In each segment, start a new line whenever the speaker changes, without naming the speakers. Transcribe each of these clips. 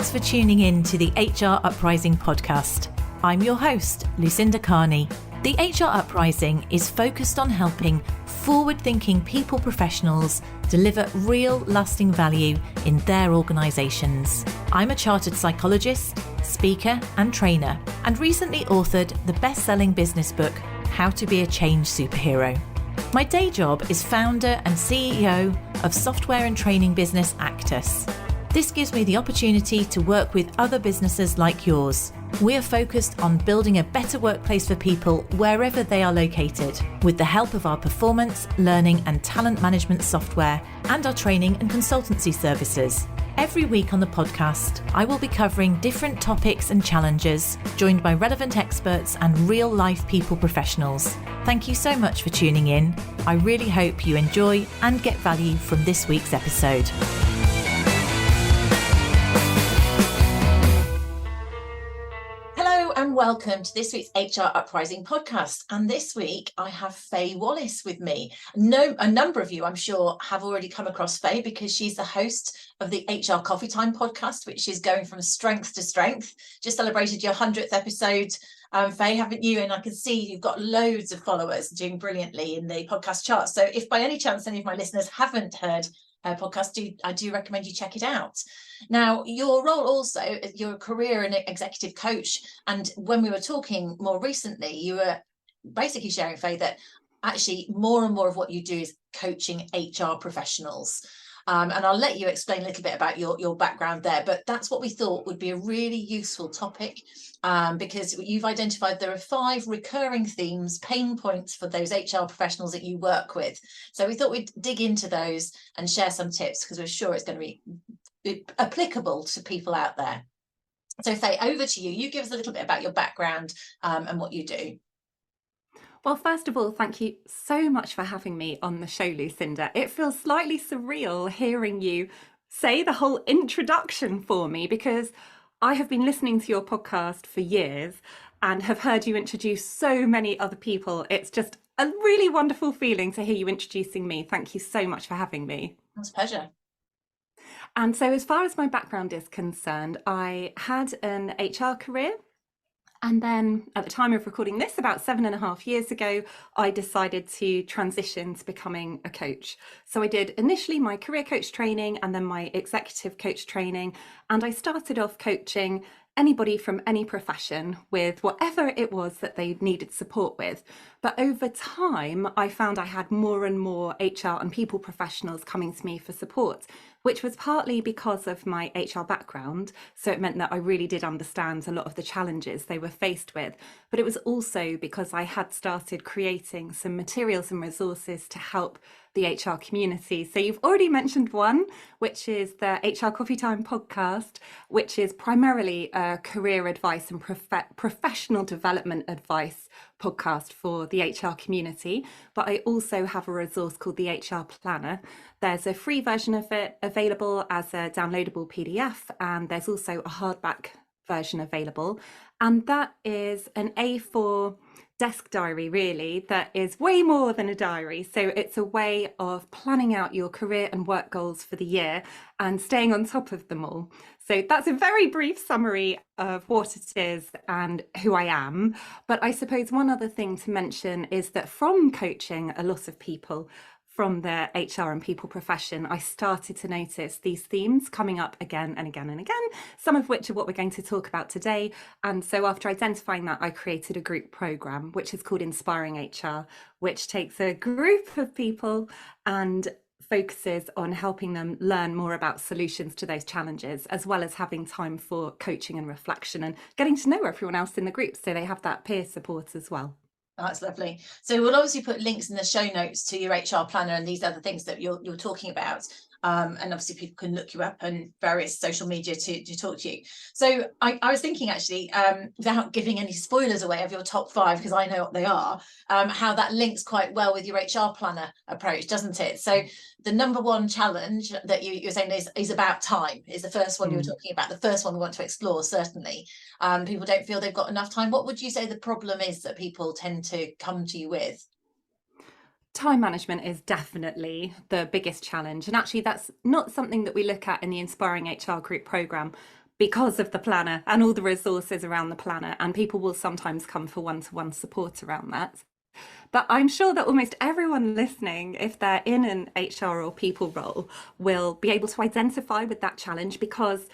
Thanks for tuning in to the HR Uprising podcast. I'm your host, Lucinda. The HR Uprising is focused on helping forward-thinking people professionals deliver real lasting value in their organisations. I'm a chartered psychologist, speaker and trainer, and recently authored the best-selling business book, How to Be a Change Superhero. My day job is founder and CEO of software and training business Actus. This gives me the opportunity to work with other businesses like yours. We are focused on building a better workplace for people wherever they are located, with the help of our performance, learning and talent management software and our training and consultancy services. Every week on the podcast, I will be covering different topics and challenges, joined by relevant experts and real-life people professionals. Thank you so much for tuning in. I really hope you enjoy and get value from this week's episode. And welcome to this week's HR Uprising podcast. And this week I have Fay Wallis with me. A number of you, I'm sure, have already come across Fay because she's the host of the HR Coffee Time podcast, which is going from strength to strength. Just celebrated your 100th episode, Fay, haven't you? And I can see you've got loads of followers doing brilliantly in the podcast charts. So if by any chance any of my listeners haven't heard her podcast, I do recommend you check it out. Now, your role also, you're a career and executive coach. And when we were talking more recently, you were basically sharing, Fay, that actually more and more of what you do is coaching HR professionals. And I'll let you explain a little bit about your background there. But that's what we thought would be a really useful topic, because you've identified there are 5 recurring themes, pain points for those HR professionals that you work with. So we thought we'd dig into those and share some tips, because we're sure it's going to be applicable to people out there. So Fay, over to you. You give us a little bit about your background and what you do.
Well, first of all, thank you so much for having me on the show, Lucinda. It feels slightly surreal hearing you say the whole introduction for me, because I have been listening to your podcast for years and have heard you introduce so many other people. It's just a really wonderful feeling to hear you introducing me. Thank you so much for having me.
It's a pleasure.
And so as far as my background is concerned, I had an HR career. And then at the time of recording this, about 7.5 years ago, I decided to transition to becoming a coach. So I did initially my career coach training and then my executive coach training. And I started off coaching anybody from any profession with whatever it was that they needed support with. But over time, I found I had more and more HR and people professionals coming to me for support, which was partly because of my HR background. So it meant that I really did understand a lot of the challenges they were faced with. But it was also because I had started creating some materials and resources to help the HR community. So you've already mentioned one, which is the HR Coffee Time podcast, which is primarily a career advice and professional development advice podcast for the HR community. But I also have a resource called the HR Planner. There's a free version of it available as a downloadable PDF, and there's also a hardback version available. And that is an A4 desk diary, really, that is way more than a diary. So it's a way of planning out your career and work goals for the year and staying on top of them all. So that's a very brief summary of what it is and who I am. But I suppose one other thing to mention is that from coaching a lot of people from the HR and people profession, I started to notice these themes coming up again and again and again, some of which are what we're going to talk about today. And so after identifying that, I created a group program, which is called Inspiring HR, which takes a group of people and focuses on helping them learn more about solutions to those challenges, as well as having time for coaching and reflection and getting to know everyone else in the group, so they have that peer support as well.
Oh, that's lovely. So we'll obviously put links in the show notes to your HR planner and these other things that you're talking about. And obviously people can look you up on various social media to talk to you. So I was thinking actually, without giving any spoilers away of your top 5, because I know what they are, how that links quite well with your HR planner approach, doesn't it? So the number one challenge that you're saying is about time, is the first one you were talking about, the first one we want to explore, certainly. People don't feel they've got enough time. What would you say the problem is that people tend to come to you with?
Time management is definitely the biggest challenge. And actually, that's not something that we look at in the Inspiring HR Group programme, because of the planner and all the resources around the planner, and people will sometimes come for one-to-one support around that. But I'm sure that almost everyone listening, if they're in an HR or people role, will be able to identify with that challenge, because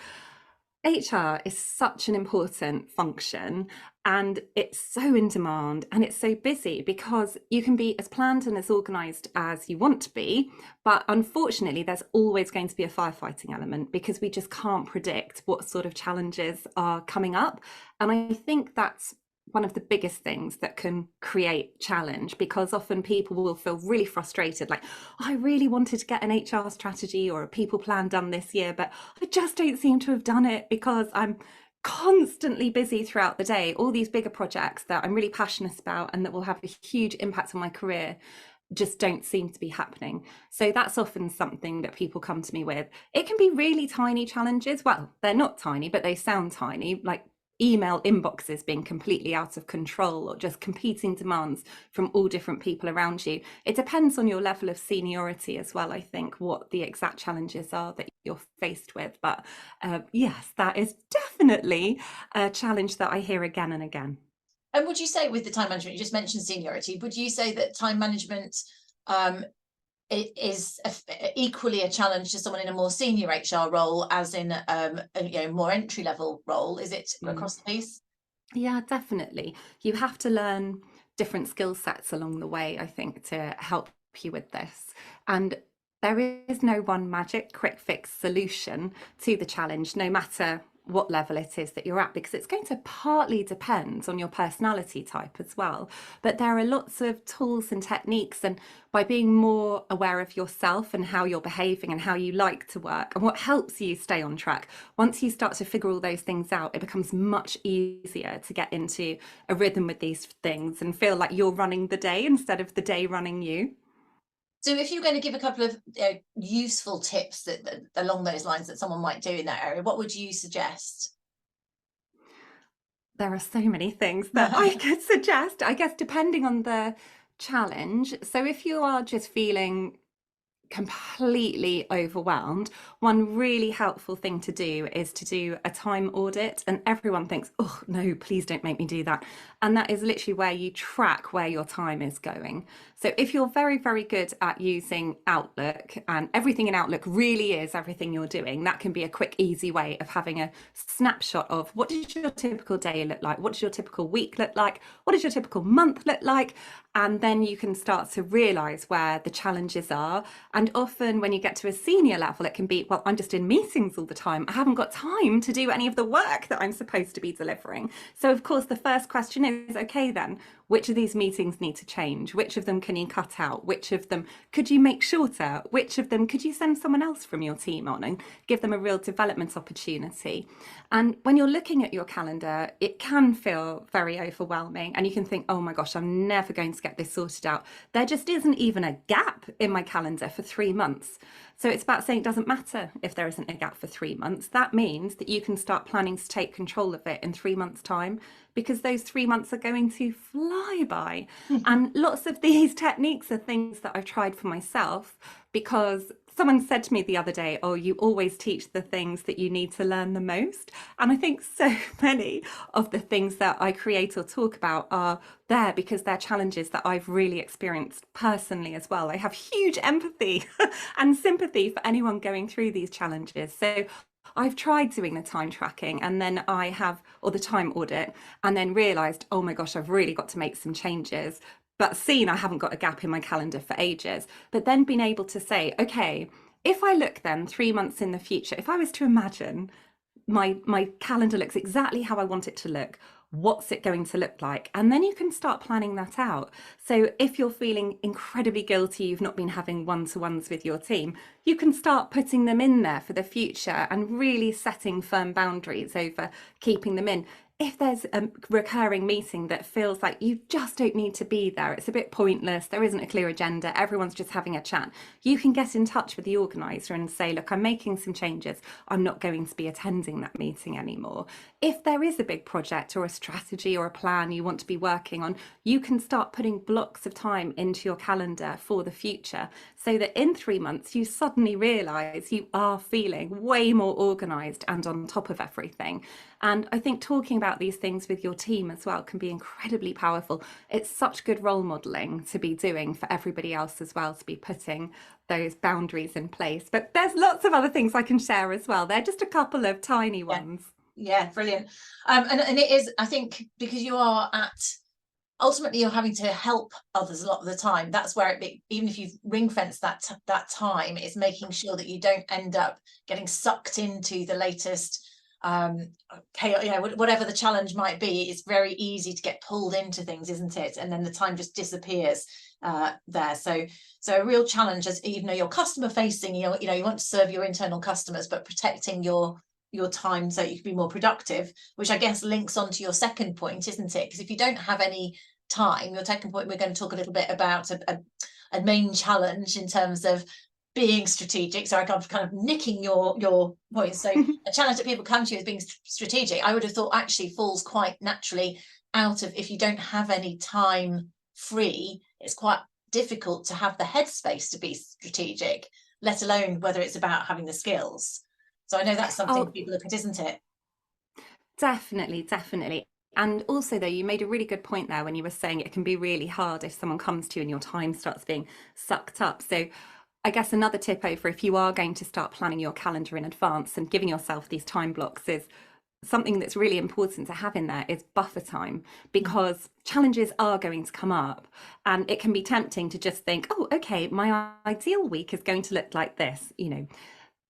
HR is such an important function, and it's so in demand and it's so busy, because you can be as planned and as organised as you want to be, but unfortunately there's always going to be a firefighting element, because we just can't predict what sort of challenges are coming up. And I think that's one of the biggest things that can create challenge, because often people will feel really frustrated, like, I really wanted to get an HR strategy or a people plan done this year, but I just don't seem to have done it because I'm constantly busy throughout the day. All these bigger projects that I'm really passionate about and that will have a huge impact on my career just don't seem to be happening. So that's often something that people come to me with. It can be really tiny challenges. Well, they're not tiny, but they sound tiny, like email inboxes being completely out of control, or just competing demands from all different people around you. It depends on your level of seniority as well, I think, what the exact challenges are that you're faced with. But yes, that is definitely a challenge that I hear again and again.
And would you say, with the time management, you just mentioned seniority, would you say that time management it is equally a challenge to someone in a more senior HR role as in a more entry level role? Is it across the piece?
Yeah, definitely. You have to learn different skill sets along the way, I think, to help you with this. And there is no one magic quick fix solution to the challenge, no matter what level it is that you're at, because it's going to partly depend on your personality type as well. But there are lots of tools and techniques, and by being more aware of yourself and how you're behaving and how you like to work and what helps you stay on track, once you start to figure all those things out, it becomes much easier to get into a rhythm with these things and feel like you're running the day instead of the day running you.
So if you're going to give a couple of useful tips that along those lines that someone might do in that area, what would you suggest?
There are so many things that I could suggest, I guess, depending on the challenge. So if you are just feeling completely overwhelmed, one really helpful thing to do is to do a time audit. And everyone thinks, oh no, please don't make me do that. And that is literally where you track where your time is going. So if you're very, very good at using Outlook, and everything in Outlook really is everything you're doing, that can be a quick, easy way of having a snapshot of what does your typical day look like? What does your typical week look like? What does your typical month look like? And then you can start to realize where the challenges are. And often when you get to a senior level, it can be, well, I'm just in meetings all the time. I haven't got time to do any of the work that I'm supposed to be delivering. So of course, the first question is, okay, then, which of these meetings need to change? Which of them can you cut out? Which of them could you make shorter? Which of them could you send someone else from your team on and give them a real development opportunity? And when you're looking at your calendar, it can feel very overwhelming, and you can think, oh my gosh, I'm never going to get this sorted out. There just isn't even a gap in my calendar for 3 months. So it's about saying it doesn't matter if there isn't a gap for 3 months. That means that you can start planning to take control of it in 3 months' time, because those 3 months are going to fly by. And lots of these techniques are things that I've tried for myself, because someone said to me the other day, oh, you always teach the things that you need to learn the most. And I think so many of the things that I create or talk about are there because they're challenges that I've really experienced personally as well. I have huge empathy and sympathy for anyone going through these challenges. So I've tried doing the time tracking, and then or the time audit, and then realized, oh my gosh, I've really got to make some changes, but seen I haven't got a gap in my calendar for ages. But then being able to say, okay, if I look then 3 months in the future, if I was to imagine my calendar looks exactly how I want it to look, what's it going to look like? And then you can start planning that out. So if you're feeling incredibly guilty, you've not been having one-to-ones with your team, you can start putting them in there for the future and really setting firm boundaries over keeping them in. if there's a recurring meeting that feels like you just don't need to be there, it's a bit pointless, there isn't a clear agenda, everyone's just having a chat, you can get in touch with the organizer and say, look, I'm making some changes, I'm not going to be attending that meeting anymore. If there is a big project or a strategy or a plan you want to be working on, you can start putting blocks of time into your calendar for the future, so that in 3 months you suddenly realize you are feeling way more organized and on top of everything. And I think talking about these things with your team as well can be incredibly powerful. It's such good role modeling to be doing for everybody else as well, to be putting those boundaries in place. But there's lots of other things I can share as well. They're just a couple of tiny ones.
Yeah, brilliant. And it is, I think, because you are ultimately you're having to help others a lot of the time. That's where even if you've ring fenced that time, it's making sure that you don't end up getting sucked into the latest chaos, whatever the challenge might be. It's very easy to get pulled into things, isn't it? And then the time just disappears there. So a real challenge, as even though you're customer facing, you want to serve your internal customers, but protecting your time so you can be more productive, which I guess links onto your second point, isn't it? Because if you don't have any time, your second point, we're going to talk a little bit about a main challenge in terms of being strategic. So I'm kind of nicking your point. So a challenge that people come to you as being strategic, I would have thought actually falls quite naturally out of, if you don't have any time free, it's quite difficult to have the headspace to be strategic, let alone whether it's about having the skills. So I know that's something people look at, isn't it?
Definitely. And also, though, you made a really good point there when you were saying it can be really hard if someone comes to you and your time starts being sucked up. So I guess another tip over, if you are going to start planning your calendar in advance and giving yourself these time blocks, is something that's really important to have in there is buffer time, because challenges are going to come up, and it can be tempting to just think, oh, okay, my ideal week is going to look like this,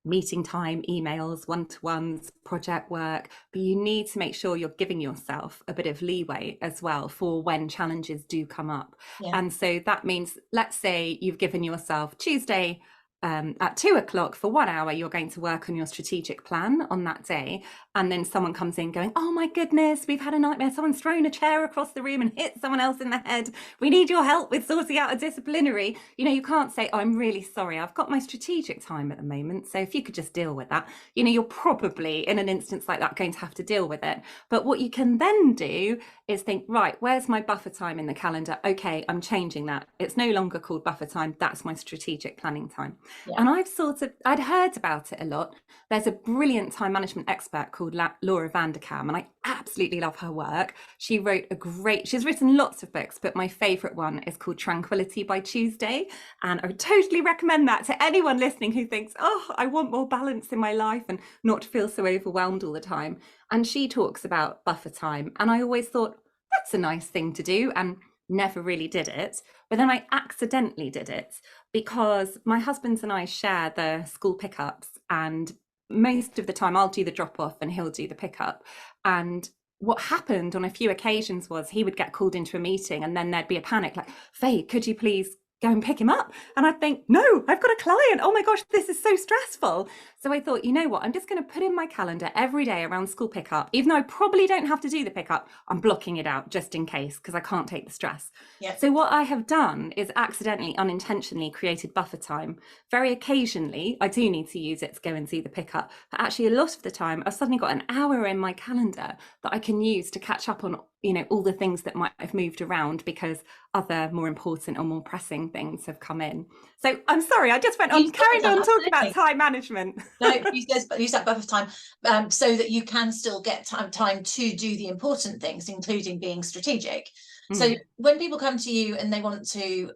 meeting time, emails, one-to-ones, project work, but you need to make sure you're giving yourself a bit of leeway as well for when challenges do come up. And so that means, let's say you've given yourself Tuesday at 2 o'clock for 1 hour, you're going to work on your strategic plan on that day. And then someone comes in going, oh my goodness, we've had a nightmare. Someone's thrown a chair across the room and hit someone else in the head. We need your help with sorting out a disciplinary. You can't say, oh, I'm really sorry, I've got my strategic time at the moment, so if you could just deal with that. You're probably in an instance like that going to have to deal with it. But what you can then do is think, right, where's my buffer time in the calendar? Okay, I'm changing that. It's no longer called buffer time. That's my strategic planning time. And I'd heard about it a lot. There's a brilliant time management expert called Laura Vanderkam, and I absolutely love her work. She's written lots of books, but my favorite one is called Tranquility by Tuesday. And I would totally recommend that to anyone listening who thinks, oh, I want more balance in my life and not feel so overwhelmed all the time. And she talks about buffer time. And I always thought, that's a nice thing to do, and never really did it. But then I accidentally did it, because my husband and I share the school pickups, and most of the time I'll do the drop off and he'll do the pickup. And what happened on a few occasions was he would get called into a meeting and then there'd be a panic, like, Faye, could you please go and pick him up? And I'd think, no, I've got a client. Oh my gosh, this is so stressful. So I thought, you know what, I'm just going to put in my calendar every day around school pickup, even though I probably don't have to do the pickup, I'm blocking it out just in case, because I can't take the stress. So what I have done is accidentally, unintentionally created buffer time. Very occasionally, I do need to use it to go and see the pickup, but actually a lot of the time, I've suddenly got an hour in my calendar that I can use to catch up on all the things that might have moved around because other more important or more pressing things have come in. So I'm sorry, I just went on, carried on talking about time management.
No, use that buffer time so that you can still get time to do the important things, including being strategic. So when people come to you and they want to,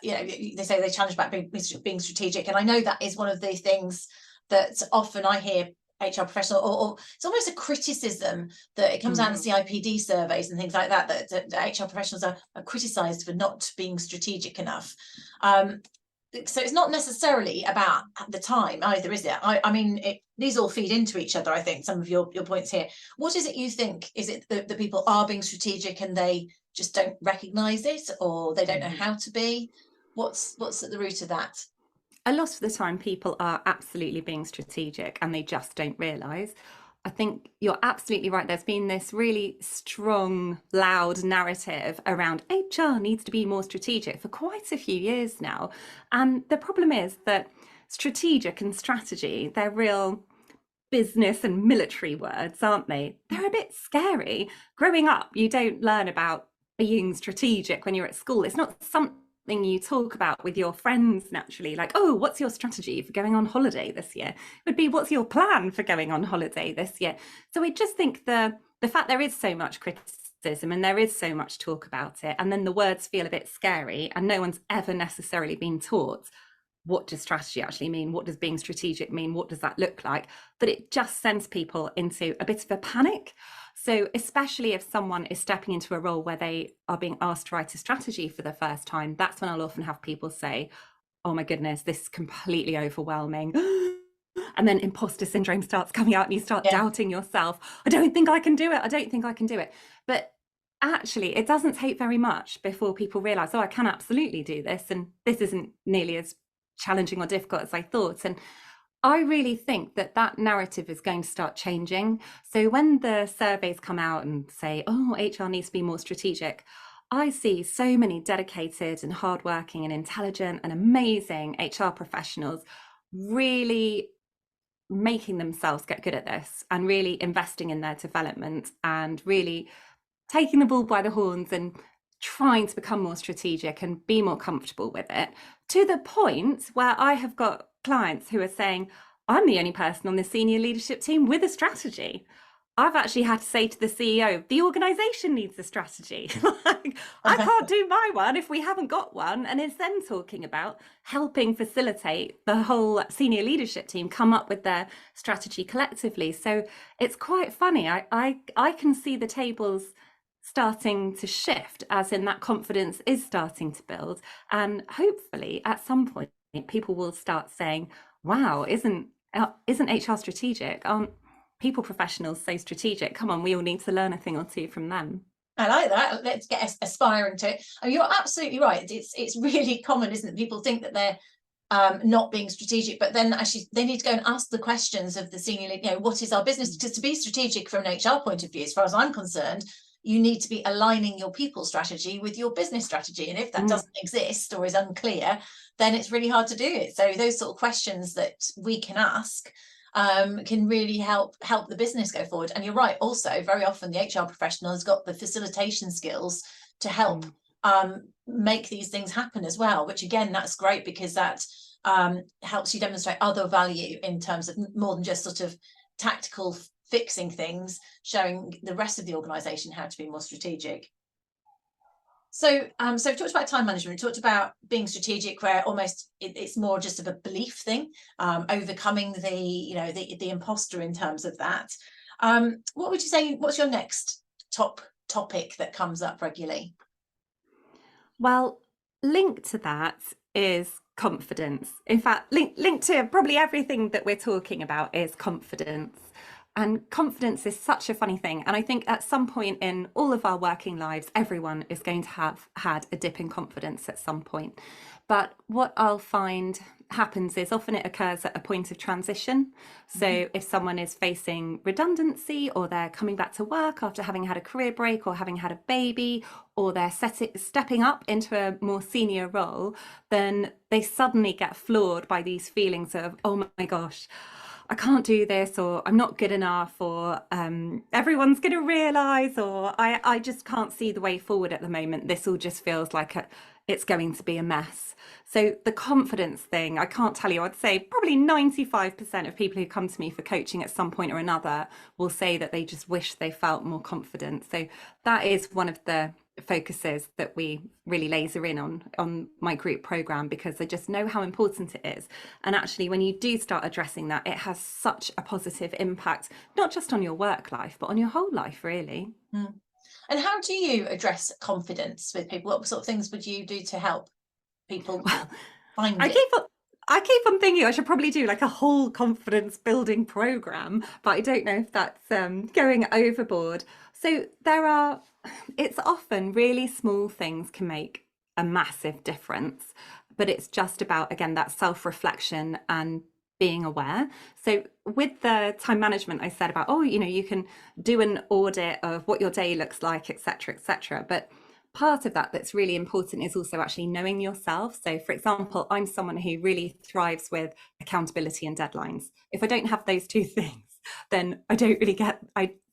they say they challenge about being strategic, and I know that is one of the things that often I hear HR professional, or it's almost a criticism that it comes out in CIPD surveys and things like that, that HR professionals are criticised for not being strategic enough. So it's not necessarily about the time either, is it? I mean, these all feed into each other, I think, some of your points here. What is it you think? Is it that people are being strategic and they just don't recognise it, or they don't know how to be? What's at the root of that?
A lot of the time people are absolutely being strategic and they just don't realise. I think you're absolutely right. There's been this really strong, loud narrative around HR needs to be more strategic for quite a few years now. And the problem is that strategic and strategy, they're real business and military words, aren't they? They're a bit scary. Growing up, you don't learn about being strategic when you're at school. It's not something you talk about with your friends naturally, like, oh, what's your strategy for going on holiday this year? It would be, what's your plan for going on holiday this year? So I just think the fact there is so much criticism and there is so much talk about it, and then the words feel a bit scary, and no one's ever necessarily been taught what does strategy actually mean? What does being strategic mean? What does that look like? But it just sends people into a bit of a panic. So especially if someone is stepping into a role where they are being asked to write a strategy for the first time, that's when I'll often have people say, oh my goodness, this is completely overwhelming. And then imposter syndrome starts coming out and you start doubting yourself. I don't think I can do it. I don't think I can do it. But actually, it doesn't take very much before people realize, oh, I can absolutely do this. And this isn't nearly as challenging or difficult as I thought. And I really think that narrative is going to start changing. So when the surveys come out and say, oh, HR needs to be more strategic, I see so many dedicated and hardworking and intelligent and amazing HR professionals really making themselves get good at this and really investing in their development and really taking the bull by the horns and trying to become more strategic and be more comfortable with it, to the point where I have got clients who are saying, I'm the only person on the senior leadership team with a strategy. I've actually had to say to the CEO, the organization needs a strategy. Like, I can't do my one if we haven't got one. And it's then talking about helping facilitate the whole senior leadership team come up with their strategy collectively. So it's quite funny. I can see the tables starting to shift, as in that confidence is starting to build, and hopefully at some point people will start saying, wow, isn't HR strategic? Aren't people professionals so strategic? Come on, we all need to learn a thing or two from them.
I like that. Let's get aspiring to it. And you're absolutely right. It's really common, isn't it? People think that they're not being strategic, but then actually they need to go and ask the questions of the senior leader, you know, what is our business? Because to be strategic from an HR point of view, as far as I'm concerned, you need to be aligning your people strategy with your business strategy. And if that doesn't exist or is unclear, then it's really hard to do it. So those sort of questions that we can ask can really help the business go forward. And you're right, also very often the HR professional has got the facilitation skills to help make these things happen as well, which again, that's great, because that helps you demonstrate other value in terms of more than just sort of tactical fixing things, showing the rest of the organization how to be more strategic. So so we've talked about time management, we talked about being strategic, where almost it's more just of a belief thing, overcoming the imposter in terms of that. What would you say, what's your next top topic that comes up regularly?
Well, linked to that is confidence. In fact, linked to probably everything that we're talking about is confidence. And confidence is such a funny thing. And I think at some point in all of our working lives, everyone is going to have had a dip in confidence at some point. But what I'll find happens is often it occurs at a point of transition. So if someone is facing redundancy, or they're coming back to work after having had a career break or having had a baby, or they're stepping up into a more senior role, then they suddenly get floored by these feelings of, oh my gosh, I can't do this, or I'm not good enough, or everyone's going to realise, or I just can't see the way forward at the moment. This all just feels like it's going to be a mess. So the confidence thing, I can't tell you, I'd say probably 95% of people who come to me for coaching at some point or another will say that they just wish they felt more confident. So that is one of the focuses that we really laser in on my group program, because I just know how important it is. And actually, when you do start addressing that, it has such a positive impact, not just on your work life, but on your whole life, really.
And how do you address confidence with people? What sort of things would you do to help people find it?
I keep on thinking I should probably do like a whole confidence building program, but I don't know if that's going overboard. So it's often really small things can make a massive difference, but it's just about, again, that self-reflection and being aware. So with the time management, I said about, oh, you can do an audit of what your day looks like, etc., etc. But part of that that's really important is also actually knowing yourself. So for example, I'm someone who really thrives with accountability and deadlines. If I don't have those two things, then I don't really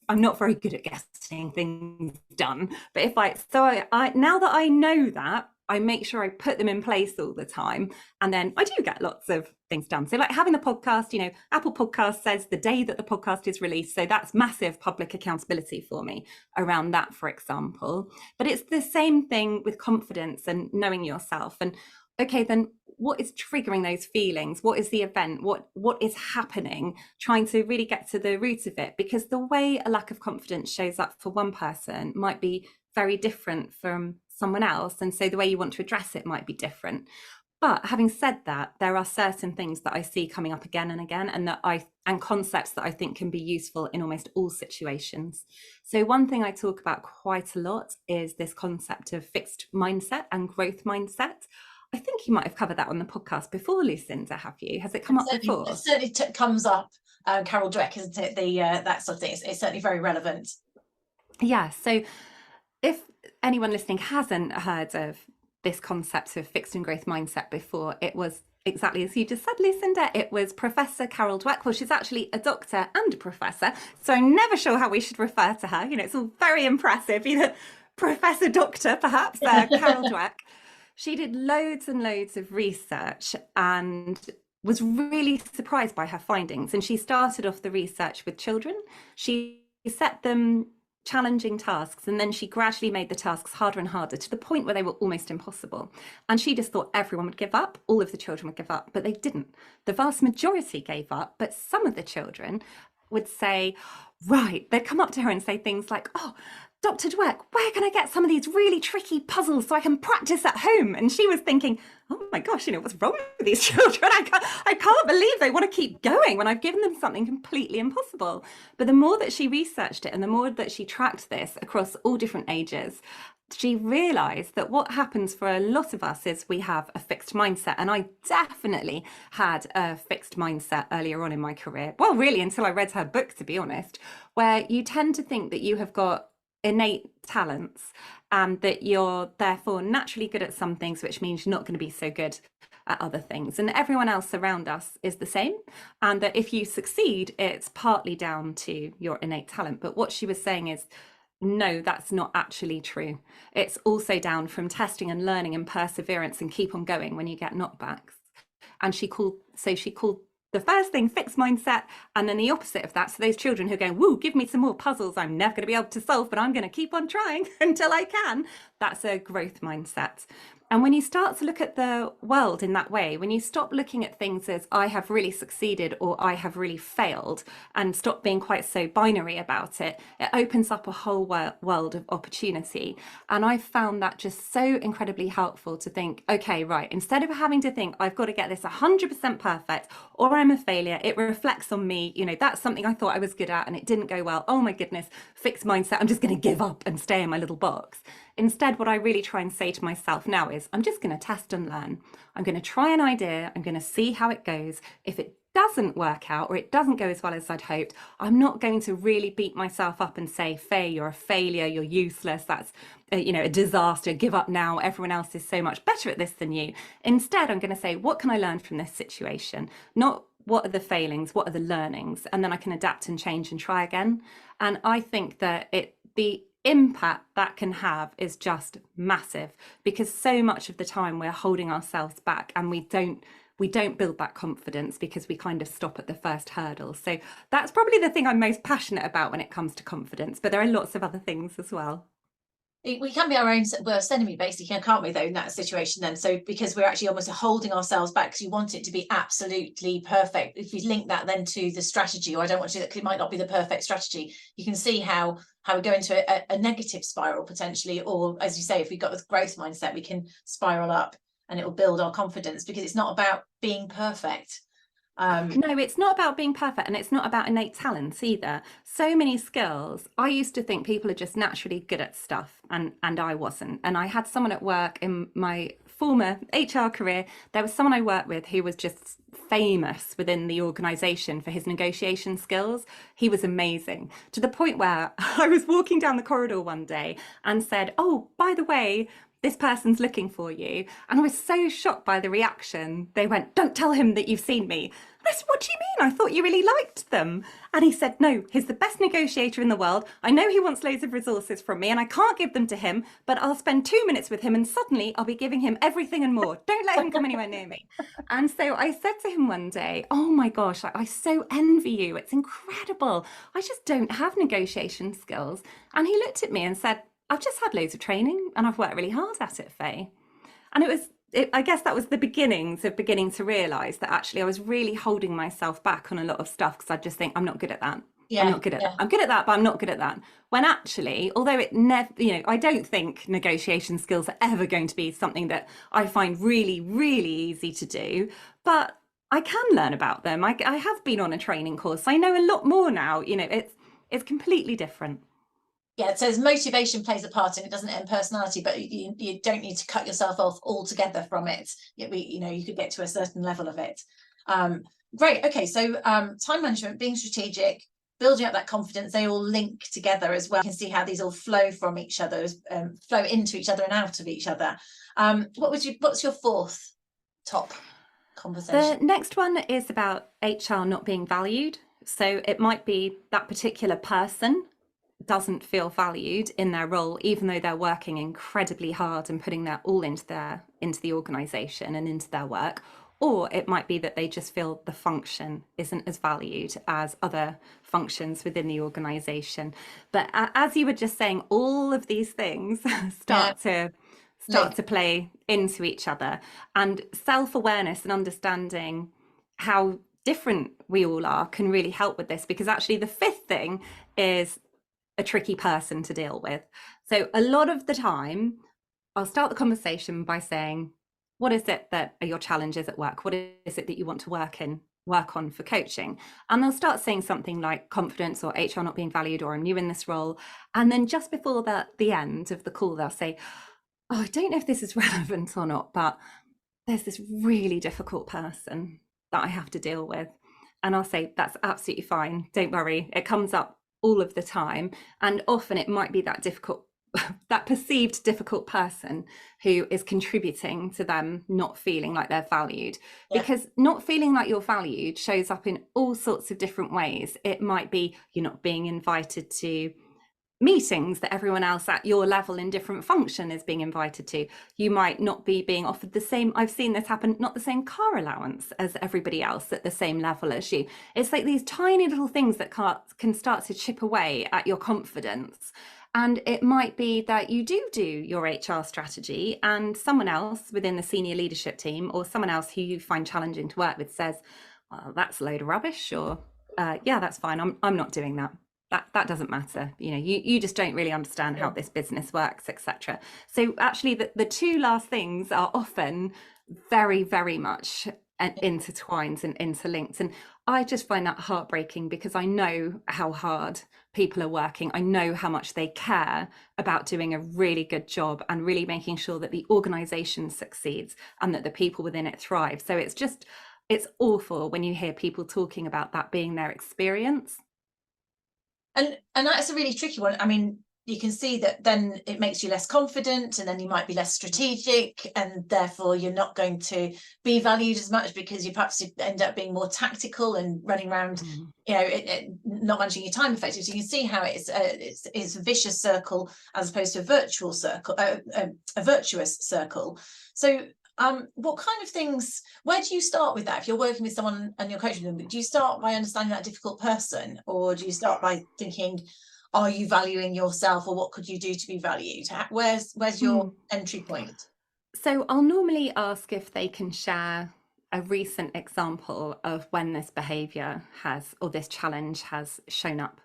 I'm not very good at getting things done. But I now that I know that, I make sure I put them in place all the time. And then I do get lots of things done. So like having the podcast, Apple Podcast says the day that the podcast is released. So that's massive public accountability for me around that, for example. But it's the same thing with confidence and knowing yourself. And okay, then what is triggering those feelings? What is the event? What is happening? Trying to really get to the root of it, because the way a lack of confidence shows up for one person might be very different from someone else. And so the way you want to address it might be different. But having said that, there are certain things that I see coming up again and again, and concepts that I think can be useful in almost all situations. So one thing I talk about quite a lot is this concept of fixed mindset and growth mindset. I think you might have covered that on the podcast before, Lucinda, have you? Has it come up before?
It certainly comes up, Carol Dweck, isn't it? That sort of thing. It's certainly very relevant.
Yeah, so if anyone listening hasn't heard of this concept of fixed and growth mindset before, it was exactly as you just said, Lucinda. It was Professor Carol Dweck. Well, she's actually a doctor and a professor, so I'm never sure how we should refer to her. It's all very impressive, Professor Doctor, perhaps, Carol Dweck. She did loads and loads of research and was really surprised by her findings. And she started off the research with children. She set them challenging tasks, and then she gradually made the tasks harder and harder to the point where they were almost impossible. And she just thought everyone would give up, all of the children would give up, but they didn't. The vast majority gave up, but some of the children would say, right, they'd come up to her and say things like, oh, Dr. Dweck, where can I get some of these really tricky puzzles so I can practice at home? And she was thinking, oh my gosh, what's wrong with these children? I can't believe they want to keep going when I've given them something completely impossible. But the more that she researched it and the more that she tracked this across all different ages, she realized that what happens for a lot of us is we have a fixed mindset. And I definitely had a fixed mindset earlier on in my career. Well, really, until I read her book, to be honest, where you tend to think that you have got innate talents and that you're therefore naturally good at some things, which means you're not going to be so good at other things. And everyone else around us is the same. And that if you succeed, it's partly down to your innate talent. But what she was saying is, no, that's not actually true. It's also down from testing and learning and perseverance and keep on going when you get knockbacks. And she called the first thing fixed mindset, and then the opposite of that. So those children who are going, woo, give me some more puzzles I'm never going to be able to solve, but I'm going to keep on trying until I can. That's a growth mindset. And when you start to look at the world in that way, when you stop looking at things as I have really succeeded or I have really failed, and stop being quite so binary about it, it opens up a whole world of opportunity. And I found that just so incredibly helpful to think, okay, right, instead of having to think I've got to get this 100% perfect or I'm a failure, it reflects on me, that's something I thought I was good at and it didn't go well. Oh my goodness, fixed mindset, I'm just going to give up and stay in my little box. Instead, what I really try and say to myself now is I'm just going to test and learn. I'm going to try an idea. I'm going to see how it goes. If it doesn't work out or it doesn't go as well as I'd hoped, I'm not going to really beat myself up and say, Faye, you're a failure, you're useless, that's a disaster, give up now, everyone else is so much better at this than you. Instead, I'm going to say, what can I learn from this situation? Not what are the failings, what are the learnings? And then I can adapt and change and try again. And I think that the impact that can have is just massive, because so much of the time we're holding ourselves back and we don't build that confidence because we kind of stop at the first hurdle. So that's probably the thing I'm most passionate about when it comes to confidence, but there are lots of other things as well.
We can be our own worst enemy, basically, can't we, though, in that situation then? So because we're actually almost holding ourselves back because you want it to be absolutely perfect. If we link that then to the strategy, or I don't want to, that it might not be the perfect strategy, you can see how we go into a negative spiral potentially. Or as you say, if we've got this growth mindset, we can spiral up and it will build our confidence, because it's not about being perfect.
No, it's not about being perfect, and it's not about innate talents either. So many skills. I used to think people are just naturally good at stuff, and I wasn't. And I had someone at work in my former HR career, there was someone I worked with who was just famous within the organization for his negotiation skills. He was amazing, to the point where I was walking down the corridor one day and said, "Oh, by the way, this person's looking for you." And I was so shocked by the reaction. They went, "Don't tell him that you've seen me." I said, "What do you mean? I thought you really liked them." And he said, "No, he's the best negotiator in the world. I know he wants loads of resources from me and I can't give them to him, but I'll spend 2 minutes with him and suddenly I'll be giving him everything and more. Don't let him come anywhere near me." And so I said to him one day, "Oh my gosh, I so envy you. It's incredible. I just don't have negotiation skills." And he looked at me and said, "I've just had loads of training and I've worked really hard at it, Faye." And I guess that was the beginnings of beginning to realise that actually I was really holding myself back on a lot of stuff because I just think, I'm not good at that. I'm not good at that. I'm good at that, but I'm not good at that. When actually, although it never, I don't think negotiation skills are ever going to be something that I find really, really easy to do, but I can learn about them. I have been on a training course. I know a lot more now. It's completely different.
Yeah, it says motivation plays a part and it doesn't end personality, but you don't need to cut yourself off altogether from it. You could get to a certain level of it. Great. Okay, so time management, being strategic, building up that confidence, they all link together as well. You can see how these all flow from each other, flow into each other and out of each other. What's your fourth top conversation?
The next one is about HR not being valued. So it might be that particular person doesn't feel valued in their role, even though they're working incredibly hard and putting their all into the organization and into their work. Or it might be that they just feel the function isn't as valued as other functions within the organization. But as you were just saying, all of these things start to play into each other, and self-awareness and understanding how different we all are can really help with this, because actually the fifth thing is a tricky person to deal with. So a lot of the time I'll start the conversation by saying, what is it that are your challenges at work? What is it that you want to work on for coaching? And they'll start saying something like confidence or HR not being valued, or I'm new in this role. And then just before the end of the call, they'll say, "Oh, I don't know if this is relevant or not, but there's this really difficult person that I have to deal with." And I'll say, "That's absolutely fine. Don't worry. It comes up all of the time." And often it might be that perceived difficult person who is contributing to them not feeling like they're valued. Because not feeling like you're valued shows up in all sorts of different ways. It might be you're not being invited to meetings that everyone else at your level in different function is being invited to. You might not be being offered the same, I've seen this happen, not the same car allowance as everybody else at the same level as you. It's like these tiny little things that can start to chip away at your confidence. And it might be that you do your HR strategy and someone else within the senior leadership team or someone else who you find challenging to work with says, "Well, that's a load of rubbish," or "Yeah, that's fine. I'm not doing that. That doesn't matter. You just don't really understand how this business works," etc. So actually the two last things are often very, very much intertwined and interlinked. And I just find that heartbreaking, because I know how hard people are working. I know how much they care about doing a really good job and really making sure that the organization succeeds and that the people within it thrive. So it's awful when you hear people talking about that being their experience.
And that's a really tricky one. I mean, you can see that then it makes you less confident, and then you might be less strategic, and therefore you're not going to be valued as much, because you perhaps end up being more tactical and running around, not managing your time effectively. So you can see how it's a vicious circle as opposed to a virtuous circle. So what kind of things, where do you start with that? If you're working with someone and you're coaching them, do you start by understanding that difficult person, or do you start by thinking, are you valuing yourself, or what could you do to be valued? Where's your entry point?
So I'll normally ask if they can share a recent example of when this behavior or this challenge has shown up.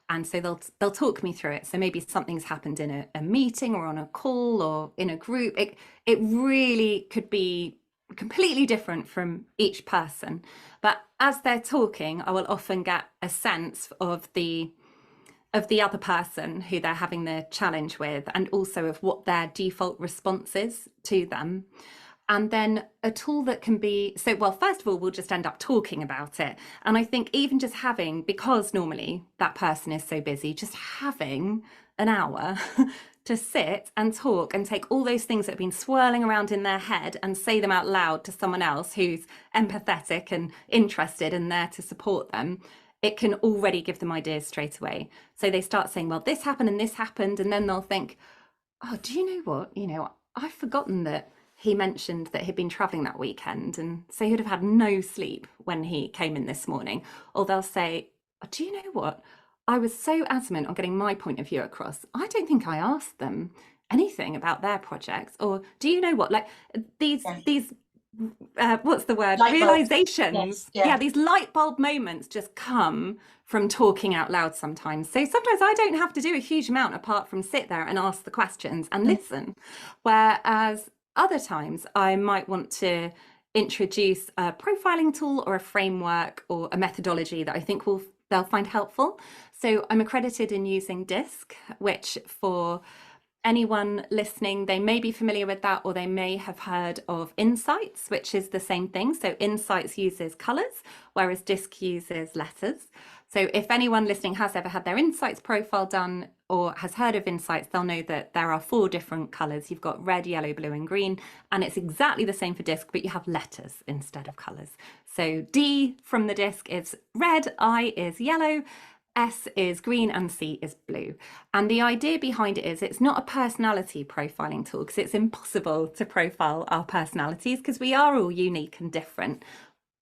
And so they'll talk me through it. So maybe something's happened in a meeting or on a call or in a group. It really could be completely different from each person. But as they're talking, I will often get a sense of the other person who they're having the challenge with, and also of what their default response is to them. And then a tool that can be, so, well, first of all, we'll just end up talking about it. And I think even just having, because normally that person is so busy, just having an hour to sit and talk and take all those things that have been swirling around in their head and say them out loud to someone else who's empathetic and interested and there to support them, it can already give them ideas straight away. So they start saying, well, this happened and this happened. And then they'll think, oh, do you know what? I've forgotten that he mentioned that he'd been traveling that weekend, and so he'd have had no sleep when he came in this morning. Or they'll say, oh, do you know what? I was so adamant on getting my point of view across. I don't think I asked them anything about their projects. Or do you know what? Like these what's the word? Realizations. Yeah, these light bulb moments just come from talking out loud sometimes. So sometimes I don't have to do a huge amount apart from sit there and ask the questions and listen. Whereas other times I might want to introduce a profiling tool or a framework or a methodology that I think they'll find helpful. So I'm accredited in using DISC, which for anyone listening, they may be familiar with that, or they may have heard of Insights, which is the same thing. So Insights uses colours, whereas DISC uses letters. So if anyone listening has ever had their Insights profile done or has heard of Insights, they'll know that there are 4 different colours. You've got red, yellow, blue and green, and it's exactly the same for DISC, but you have letters instead of colours. So D from the DISC is red, I is yellow, S is green and C is blue. And the idea behind it is it's not a personality profiling tool, because it's impossible to profile our personalities because we are all unique and different.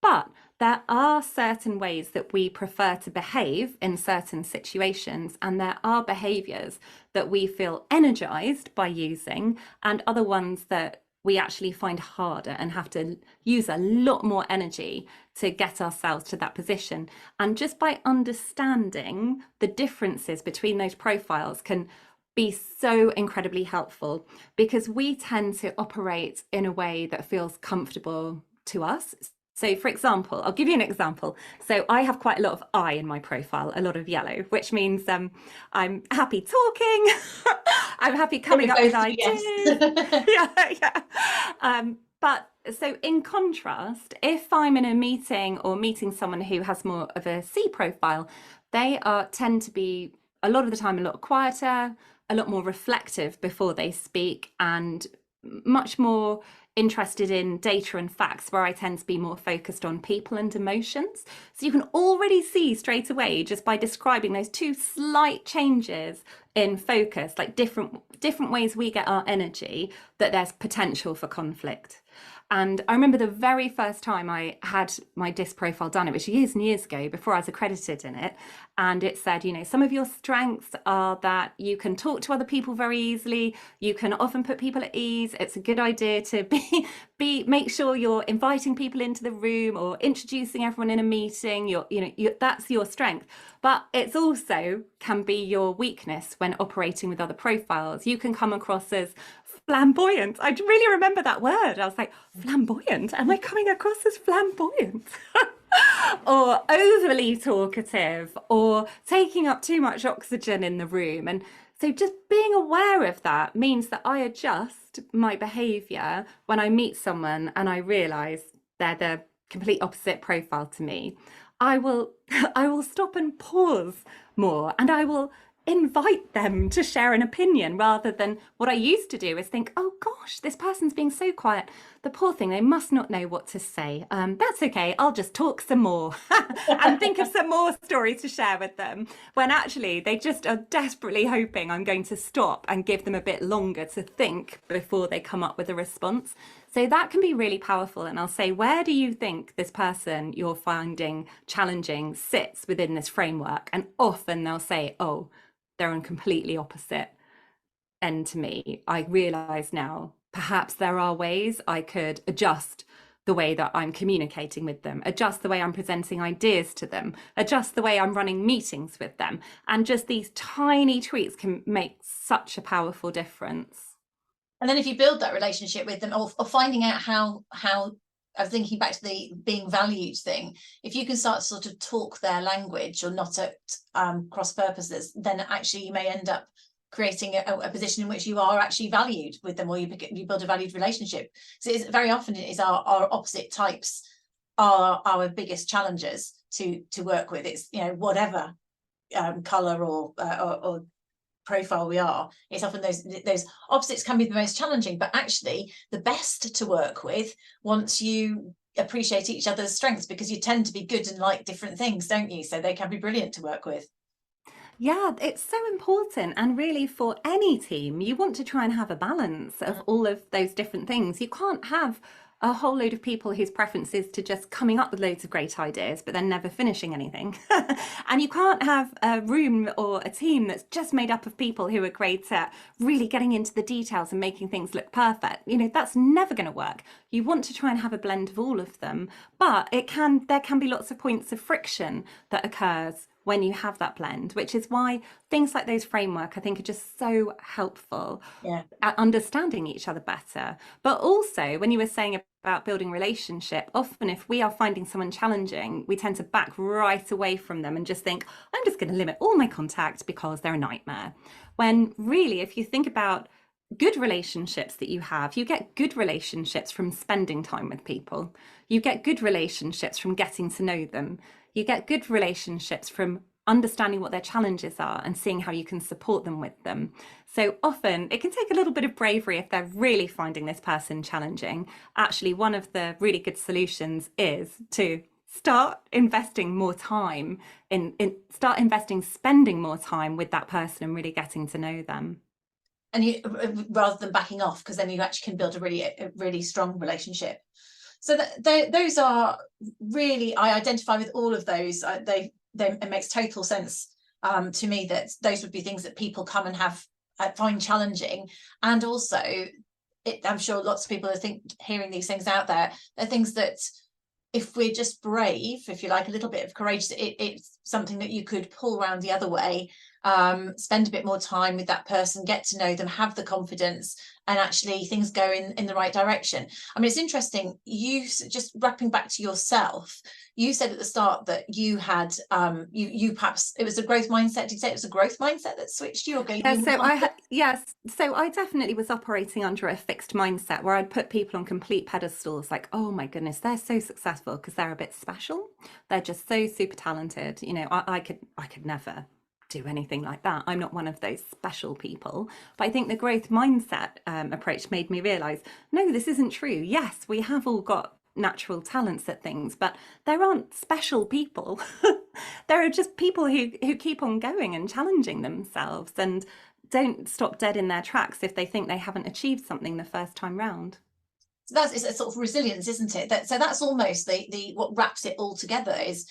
But there are certain ways that we prefer to behave in certain situations, and there are behaviours that we feel energized by using, and other ones that we actually find harder and have to use a lot more energy to get ourselves to that position. And just by understanding the differences between those profiles can be so incredibly helpful, because we tend to operate in a way that feels comfortable to us. So for example, I'll give you an example. So I have quite a lot of I in my profile, a lot of yellow, which means I'm happy talking, I'm happy coming up with ideas. But so in contrast, if I'm in a meeting or meeting someone who has more of a C profile, they tend to be a lot of the time a lot quieter, a lot more reflective before they speak, and much more interested in data and facts, where I tend to be more focused on people and emotions. So you can already see straight away, just by describing those 2 slight changes in focus, like different ways we get our energy, that there's potential for conflict. And I remember the very first time I had my DISC profile done, it was years and years ago, before I was accredited in it. And it said, some of your strengths are that you can talk to other people very easily. You can often put people at ease. It's a good idea to make sure you're inviting people into the room or introducing everyone in a meeting. That's your strength. But it's also can be your weakness when operating with other profiles. You can come across as flamboyant. I really remember that word. I was like, flamboyant? Am I coming across as flamboyant? Or overly talkative, or taking up too much oxygen in the room. And so just being aware of that means that I adjust my behaviour when I meet someone and I realise they're the complete opposite profile to me. I will stop and pause more, and I will invite them to share an opinion, rather than what I used to do is think, oh gosh, this person's being so quiet, the poor thing, they must not know what to say. That's okay, I'll just talk some more and think of some more stories to share with them, when actually they just are desperately hoping I'm going to stop and give them a bit longer to think before they come up with a response. So that can be really powerful. And I'll say, where do you think this person you're finding challenging sits within this framework? And often they'll say, oh, they're on completely opposite end to me. I realise now, perhaps there are ways I could adjust the way that I'm communicating with them, adjust the way I'm presenting ideas to them, adjust the way I'm running meetings with them. And just these tiny tweaks can make such a powerful difference.
And then if you build that relationship with them, or finding out how I'm thinking back to the being valued thing, if you can start to sort of talk their language or not at cross purposes, then actually you may end up creating a position in which you are actually valued with them, or you build a valued relationship. So it's very often it is our opposite types are our biggest challenges to work with. It's, you know, whatever color or profile we are, it's often those opposites can be the most challenging, but actually the best to work with once you appreciate each other's strengths, because you tend to be good and like different things, don't you? So they can be brilliant to work with.
Yeah, it's so important. And really, for any team, you want to try and have a balance of all of those different things. You can't have a whole load of people whose preference is to just coming up with loads of great ideas, but then never finishing anything. And you can't have a room or a team that's just made up of people who are great at really getting into the details and making things look perfect. You know, that's never going to work. You want to try and have a blend of all of them, but there can be lots of points of friction that occurs when you have that blend, which is why things like those framework, I think, are just so helpful at understanding each other better. But also, when you were saying about building relationship, often if we are finding someone challenging, we tend to back right away from them and just think, I'm just going to limit all my contact because they're a nightmare. When really, if you think about good relationships that you have, you get good relationships from spending time with people. You get good relationships from getting to know them. You get good relationships from understanding what their challenges are and seeing how you can support them with them. So often it can take a little bit of bravery if they're really finding this person challenging. Actually, one of the really good solutions is to start investing more time spending more time with that person and really getting to know them.
And you, rather than backing off, because then you actually can build a really strong relationship. So those are really, I identify with all of those. It makes total sense to me that those would be things that people come and find challenging. And also, I'm sure lots of people are hearing these things out there. They're things that if we're just brave, if you like, a little bit of courage, it's something that you could pull around the other way. Spend a bit more time with that person, get to know them, have the confidence, and actually things go in the right direction. I mean, it's interesting, you just wrapping back to yourself, you said at the start that you had you perhaps it was a growth mindset. Did you say it was a growth mindset that switched you, or gave you
so I definitely was operating under a fixed mindset where I'd put people on complete pedestals, like, oh my goodness, they're so successful because they're a bit special, they're just so super talented, you know, I could never do anything like that. I'm not one of those special people. But I think the growth mindset approach made me realize, no, this isn't true. Yes, we have all got natural talents at things, but there aren't special people. There are just people who keep on going and challenging themselves and don't stop dead in their tracks if they think they haven't achieved something the first time round.
So it's a sort of resilience, isn't it? So that's almost the what wraps it all together is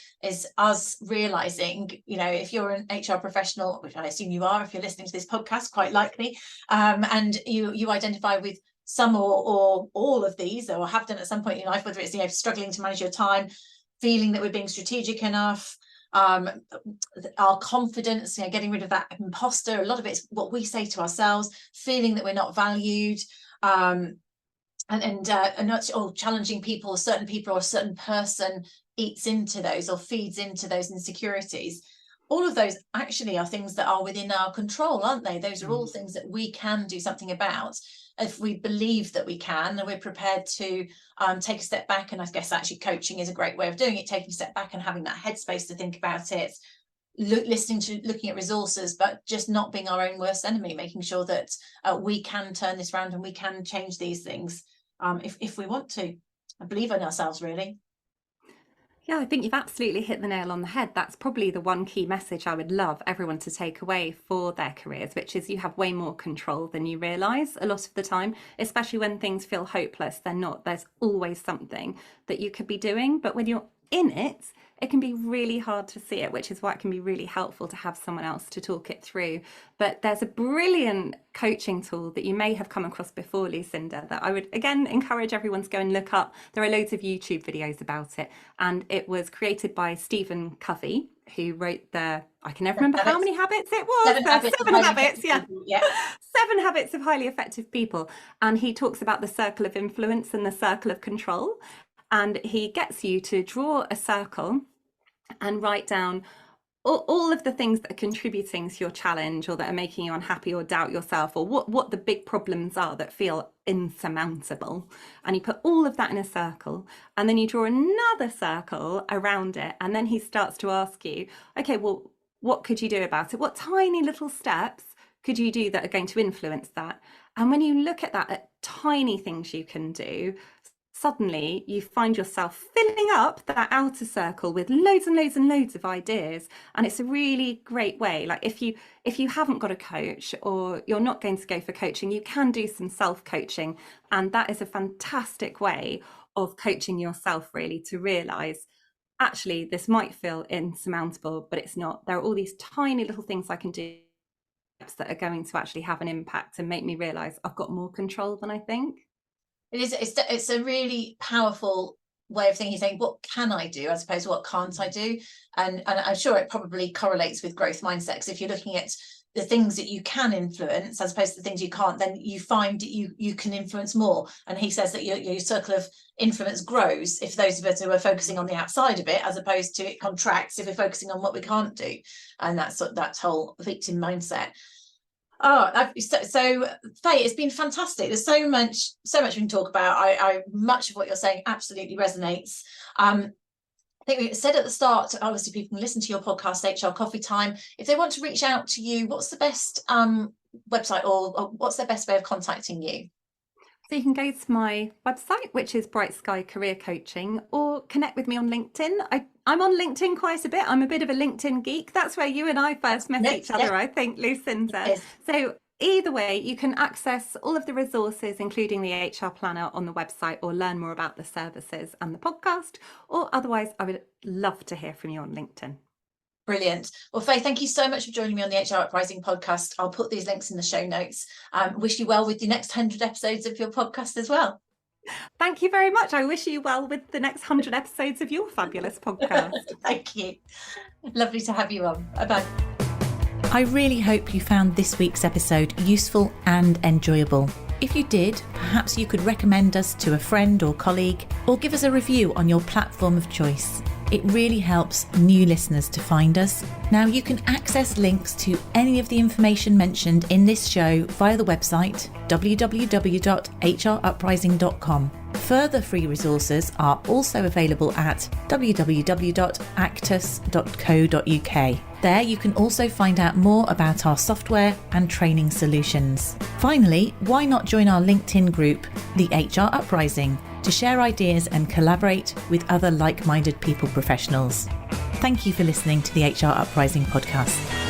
us realizing, you know, if you're an HR professional, which I assume you are if you're listening to this podcast, quite likely, and you identify with some or all of these, or have done at some point in your life, whether it's, you know, struggling to manage your time, feeling that we're being strategic enough, our confidence, you know, getting rid of that imposter. A lot of it's what we say to ourselves, feeling that we're not valued, and not challenging people, certain people or a certain person eats into those or feeds into those insecurities. All of those actually are things that are within our control, aren't they? Those are all things that we can do something about if we believe that we can, and we're prepared to take a step back. And I guess actually coaching is a great way of doing it, taking a step back and having that headspace to think about it, looking at resources, but just not being our own worst enemy, making sure that we can turn this around and we can change these things if we want to. I believe in ourselves, really.
Yeah, I think you've absolutely hit the nail on the head. That's probably the one key message I would love everyone to take away for their careers, which is you have way more control than you realise a lot of the time, especially when things feel hopeless. They're not. There's always something that you could be doing. But when you're in it, it can be really hard to see it, which is why it can be really helpful to have someone else to talk it through. But there's a brilliant coaching tool that you may have come across before, Lucinda, that I would again encourage everyone to go and look up. There are loads of YouTube videos about it, and it was created by Stephen Covey, who wrote I can never remember how many habits it was. Seven habits, yeah. 7 habits of highly effective people. And he talks about the circle of influence and the circle of control. And he gets you to draw a circle and write down all of the things that are contributing to your challenge or that are making you unhappy or doubt yourself, or what the big problems are that feel insurmountable. And you put all of that in a circle, and then you draw another circle around it. And then he starts to ask you, okay, well, what could you do about it? What tiny little steps could you do that are going to influence that? And when you look at that, at tiny things you can do, suddenly you find yourself filling up that outer circle with loads and loads and loads of ideas. And it's a really great way. Like if you haven't got a coach, or you're not going to go for coaching, you can do some self-coaching. And that is a fantastic way of coaching yourself, really, to realize, actually, this might feel insurmountable, but it's not. There are all these tiny little things I can do that are going to actually have an impact and make me realize I've got more control than I think.
It's a really powerful way of thinking, saying, what can I do, as opposed to what can't I do? And I'm sure it probably correlates with growth mindset, because if you're looking at the things that you can influence as opposed to the things you can't, then you find that you can influence more. And he says that your circle of influence grows if those of us who are focusing on the outside of it, as opposed to it contracts if we're focusing on what we can't do. And that's that whole victim mindset. Oh, so Fay, it's been fantastic. There's so much we can talk about. I much of what you're saying absolutely resonates. I think we said at the start, obviously people can listen to your podcast, HR Coffee Time. If they want to reach out to you, what's the best website, or what's the best way of contacting you?
So you can go to my website, which is Bright Sky Career Coaching, or connect with me on LinkedIn. I'm on LinkedIn quite a bit. I'm a bit of a LinkedIn geek. That's where you and I first met each other, I think, Lucinda. Yes. So either way, you can access all of the resources, including the HR Planner, on the website, or learn more about the services and the podcast. Or otherwise, I would love to hear from you on LinkedIn.
Brilliant. Well, Fay, thank you so much for joining me on the HR Uprising podcast. I'll put these links in the show notes. Wish you well with the next 100 episodes of your podcast as well.
Thank you very much. I wish you well with the next 100 episodes of your fabulous podcast.
Thank you. Lovely to have you on. Bye-bye.
I really hope you found this week's episode useful and enjoyable. If you did, perhaps you could recommend us to a friend or colleague, or give us a review on your platform of choice. It really helps new listeners to find us. Now, you can access links to any of the information mentioned in this show via the website www.hruprising.com. Further free resources are also available at www.actus.co.uk. There you can also find out more about our software and training solutions. Finally, why not join our LinkedIn group, the HR Uprising, to share ideas and collaborate with other like-minded people professionals. Thank you for listening to the HR Uprising podcast.